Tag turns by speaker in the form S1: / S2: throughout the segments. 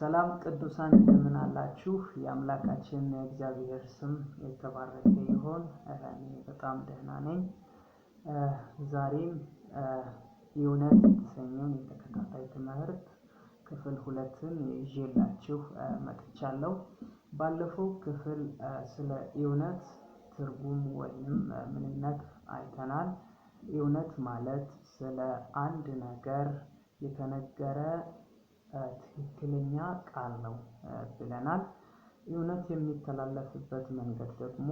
S1: ሰላም ቅዱሳን እንደምን አላችሁ? የአምላካችን የእግዚአብሔር ስም የተባረከ ይሁን። እኔ በጣም ደህና ነኝ። ዛሬም የእውነት የተሰኘውን የተከታታይ ትምህርት ክፍል 2ን ይዤላችሁ መጥቻለሁ። ባለፈው ክፍል ስለ እውነት ትርጉም ወይም ምንነት አይተናል። እውነት ማለት ስለ አንድ ነገር የተነገረ ትክክለኛ ቃል ነው ብለናል። እውነት የሚተላለፍበት መንገድ ደግሞ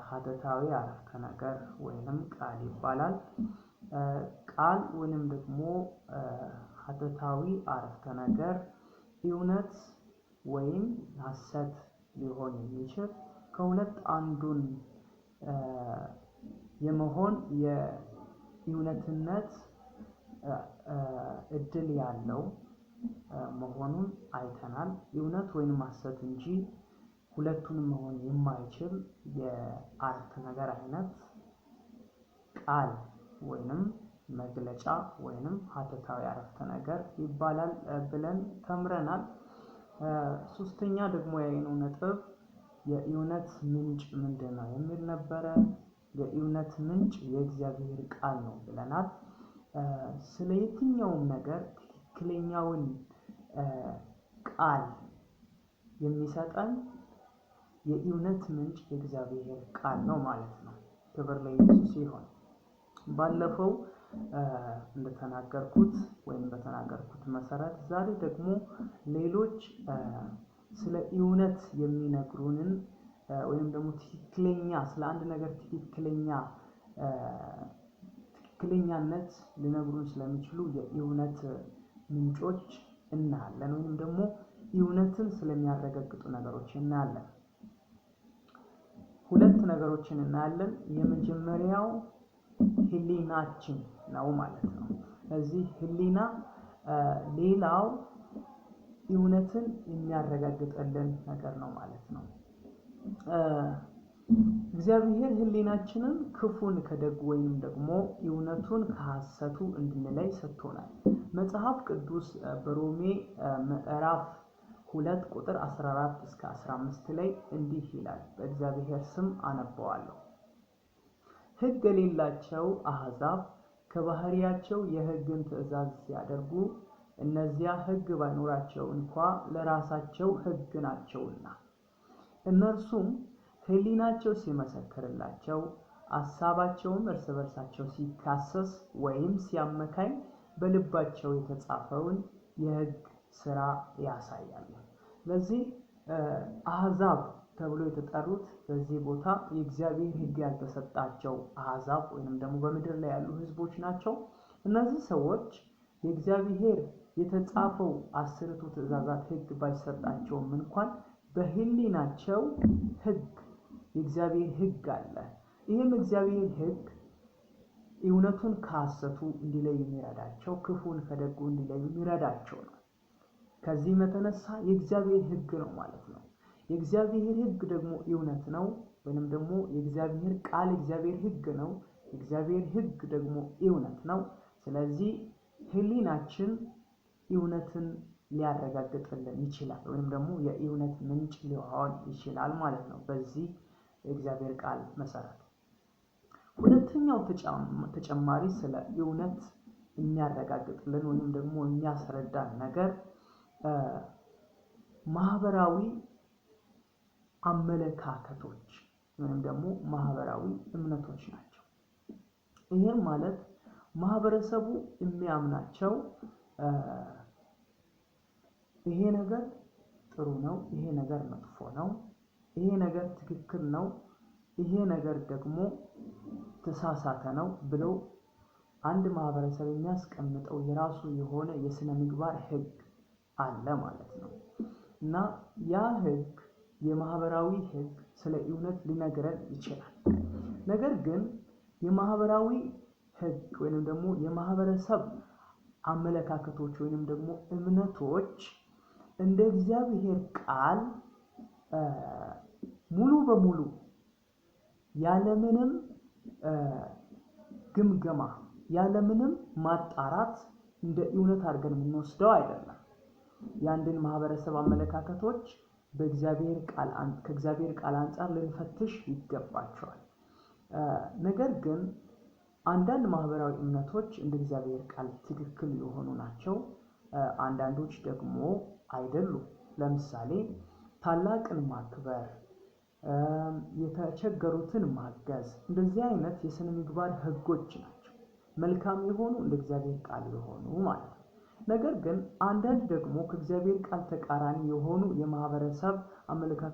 S1: ሀተታዊ አረፍተ ነገር ወይንም ቃል ይባላል። ቃል ወይንም ደግሞ ሀተታዊ አረፍተ ነገር እውነት ወይም ሐሰት ሊሆን የሚችል ከሁለት አንዱን የመሆን የእውነትነት እድል ያለው መሆኑን አይተናል። እውነት ወይንም ሐሰት እንጂ ሁለቱንም መሆን የማይችል የአረፍተ ነገር አይነት ቃል ወይንም መግለጫ ወይንም ሀተታዊ አረፍተ ነገር ይባላል ብለን ተምረናል። ሶስተኛ ደግሞ ያየነው ነጥብ የእውነት ምንጭ ምንድነው የሚል ነበረ። የእውነት ምንጭ የእግዚአብሔር ቃል ነው ብለናል። ስለ የትኛውም ነገር ትክክለኛውን ቃል የሚሰጠን የእውነት ምንጭ የእግዚአብሔር ቃል ነው ማለት ነው። ክብር ለኢየሱስ ይሁን። ባለፈው እንደተናገርኩት ወይም በተናገርኩት መሰረት ዛሬ ደግሞ ሌሎች ስለ እውነት የሚነግሩንን ወይም ደግሞ ትክክለኛ ስለ አንድ ነገር ትክክለኛነት ሊነግሩን ስለሚችሉ የእውነት ምንጮች እናያለን ወይም ደግሞ እውነትን ስለሚያረጋግጡ ነገሮች እናያለን። ሁለት ነገሮችን እናያለን። የመጀመሪያው ህሊናችን ነው ማለት ነው። ስለዚህ ህሊና ሌላው እውነትን የሚያረጋግጥልን ነገር ነው ማለት ነው። እግዚአብሔር ህሊናችንን ክፉን ከደግ ወይንም ደግሞ እውነቱን ከሐሰቱ እንድንለይ ሰጥቶናል። መጽሐፍ ቅዱስ በሮሜ ምዕራፍ 2 ቁጥር 14 እስከ 15 ላይ እንዲህ ይላል። በእግዚአብሔር ስም አነበዋለሁ። ሕግ የሌላቸው አሕዛብ ከባህሪያቸው የሕግን ትእዛዝ ሲያደርጉ እነዚያ ሕግ ባይኖራቸው እንኳ ለራሳቸው ሕግ ናቸውና እነርሱም ህሊናቸው ሲመሰክርላቸው ሐሳባቸውም እርስ በርሳቸው ሲካሰስ ወይም ሲያመካኝ በልባቸው የተጻፈውን የሕግ ሥራ ያሳያሉ። ስለዚህ አሕዛብ ተብሎ የተጠሩት በዚህ ቦታ የእግዚአብሔር ሕግ ያልተሰጣቸው አሕዛብ ወይንም ደግሞ በምድር ላይ ያሉ ህዝቦች ናቸው። እነዚህ ሰዎች የእግዚአብሔር የተጻፈው 10ቱ ትእዛዛት ሕግ ባይሰጣቸውም እንኳን በህሊናቸው ሕግ የእግዚአብሔር ሕግ አለ። ይህም እግዚአብሔር ሕግ እውነቱን ከሐሰቱ እንዲለዩ የሚረዳቸው፣ ክፉን ከደጉ እንዲለዩ የሚረዳቸው ነው። ከዚህ የተነሳ የእግዚአብሔር ሕግ ነው ማለት ነው። የእግዚአብሔር ሕግ ደግሞ እውነት ነው ወይንም ደግሞ የእግዚአብሔር ቃል የእግዚአብሔር ሕግ ነው። የእግዚአብሔር ሕግ ደግሞ እውነት ነው። ስለዚህ ህሊናችን እውነትን ሊያረጋግጥልን ይችላል ወይንም ደግሞ የእውነት ምንጭ ሊሆን ይችላል ማለት ነው በዚህ የእግዚአብሔር ቃል መሰረት። ሁለተኛው ተጨማሪ ስለ እውነት የሚያረጋግጥልን ወይንም ደግሞ የሚያስረዳን ነገር ማህበራዊ አመለካከቶች ወይንም ደግሞ ማህበራዊ እምነቶች ናቸው። ይሄም ማለት ማህበረሰቡ የሚያምናቸው ይሄ ነገር ጥሩ ነው፣ ይሄ ነገር መጥፎ ነው፣ ይሄ ነገር ትክክል ነው፣ ይሄ ነገር ደግሞ ተሳሳተ ነው ብለው አንድ ማህበረሰብ የሚያስቀምጠው የራሱ የሆነ የሥነ ምግባር ሕግ አለ ማለት ነው። እና ያ ሕግ የማህበራዊ ሕግ ስለ እውነት ሊነግረን ይችላል። ነገር ግን የማህበራዊ ሕግ ወይንም ደግሞ የማህበረሰብ አመለካከቶች ወይንም ደግሞ እምነቶች እንደ እግዚአብሔር ቃል ሙሉ በሙሉ ያለምንም ግምገማ ያለምንም ማጣራት እንደ እውነት አድርገን የምንወስደው አይደለም። የአንድን ማህበረሰብ አመለካከቶች ከእግዚአብሔር ቃል አንጻር ልንፈትሽ ይገባቸዋል። ነገር ግን አንዳንድ ማህበራዊ እምነቶች እንደ እግዚአብሔር ቃል ትክክል የሆኑ ናቸው፣ አንዳንዶች ደግሞ አይደሉም። ለምሳሌ ታላቅን ማክበር፣ የተቸገሩትን ማገዝ፣ እንደዚህ አይነት የሥነ ምግባር ህጎች ናቸው መልካም የሆኑ እንደ እግዚአብሔር ቃል የሆኑ ማለት ነው። ነገር ግን አንዳንድ ደግሞ ከእግዚአብሔር ቃል ተቃራኒ የሆኑ የማህበረሰብ አመለካከቶች